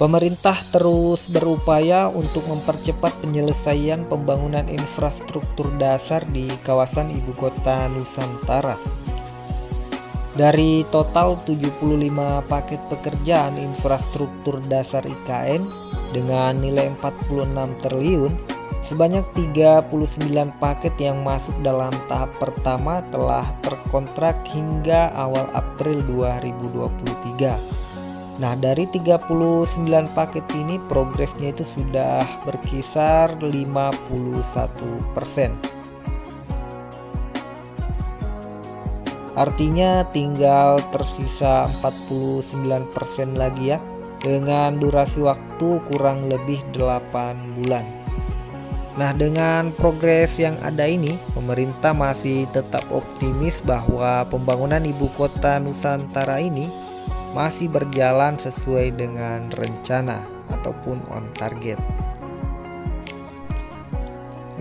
Pemerintah terus berupaya untuk mempercepat penyelesaian pembangunan infrastruktur dasar di kawasan ibu kota Nusantara. Dari total 75 paket pekerjaan infrastruktur dasar IKN dengan nilai 46 triliun, sebanyak 39 paket yang masuk dalam tahap pertama telah terkontrak hingga awal April 2023. Nah, dari 39 paket ini progresnya itu sudah berkisar 51%. Artinya tinggal tersisa 49% lagi ya, dengan durasi waktu kurang lebih 8 bulan. Nah, dengan progres yang ada ini, pemerintah masih tetap optimis bahwa pembangunan ibu kota Nusantara ini masih berjalan sesuai dengan rencana ataupun on target.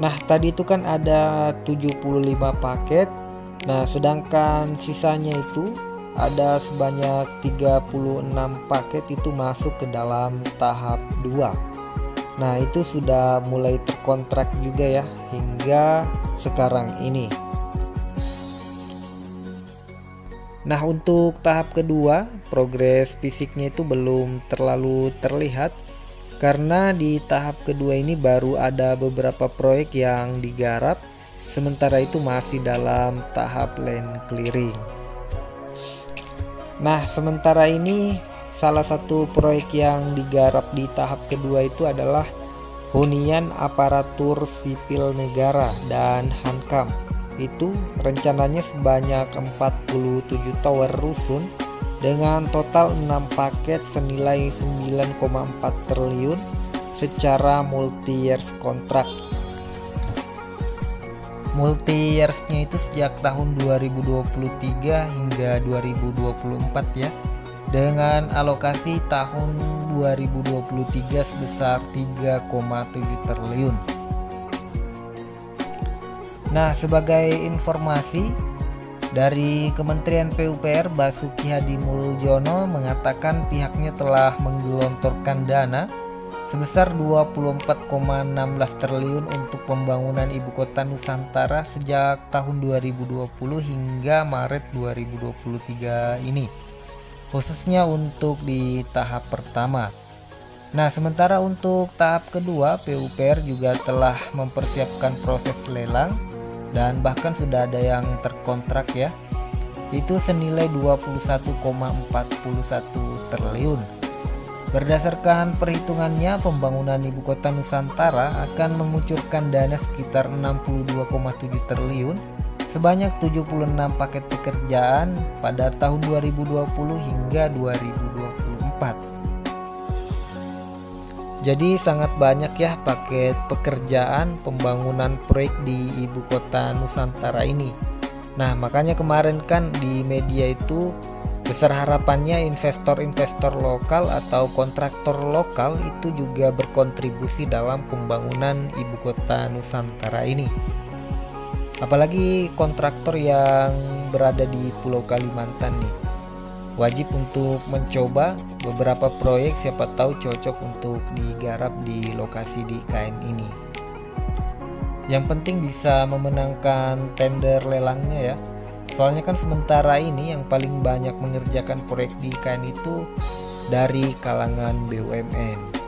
Nah, tadi itu kan ada 75 paket. Nah, sedangkan sisanya itu ada sebanyak 36 paket itu masuk ke dalam tahap 2. Nah, itu sudah mulai terkontrak juga ya hingga sekarang ini. Nah, untuk tahap kedua, progres fisiknya itu belum terlalu terlihat karena di tahap kedua ini baru ada beberapa proyek yang digarap, sementara itu masih dalam tahap land clearing. Nah, sementara ini salah satu proyek yang digarap di tahap kedua itu adalah hunian aparatur sipil negara dan Hankam. Itu rencananya sebanyak 47 tower rusun dengan total 6 paket senilai 9,4 triliun secara multi-years kontrak. Multi-yearsnya itu sejak tahun 2023 hingga 2024 ya, dengan alokasi tahun 2023 sebesar 3,7 triliun. Nah, sebagai informasi dari Kementerian PUPR, Basuki Hadi Muljono mengatakan pihaknya telah menggelontorkan dana sebesar 24,16 triliun untuk pembangunan ibu kota Nusantara sejak tahun 2020 hingga Maret 2023 ini, khususnya untuk di tahap pertama. Nah, sementara untuk tahap kedua, PUPR juga telah mempersiapkan proses lelang dan bahkan sudah ada yang terkontrak ya, itu senilai 21,41 triliun. Berdasarkan perhitungannya, pembangunan ibu kota Nusantara akan mengucurkan dana sekitar 62,7 triliun sebanyak 76 paket pekerjaan pada tahun 2020 hingga 2024. Jadi sangat banyak ya paket pekerjaan pembangunan proyek di ibu kota Nusantara ini. Nah, makanya kemarin kan di media itu besar harapannya investor-investor lokal atau kontraktor lokal itu juga berkontribusi dalam pembangunan ibu kota Nusantara ini. Apalagi kontraktor yang berada di Pulau Kalimantan nih, wajib untuk mencoba beberapa proyek, siapa tahu cocok untuk digarap di lokasi di IKN ini. Yang penting bisa memenangkan tender lelangnya ya. Soalnya kan sementara ini yang paling banyak mengerjakan proyek di IKN itu dari kalangan BUMN.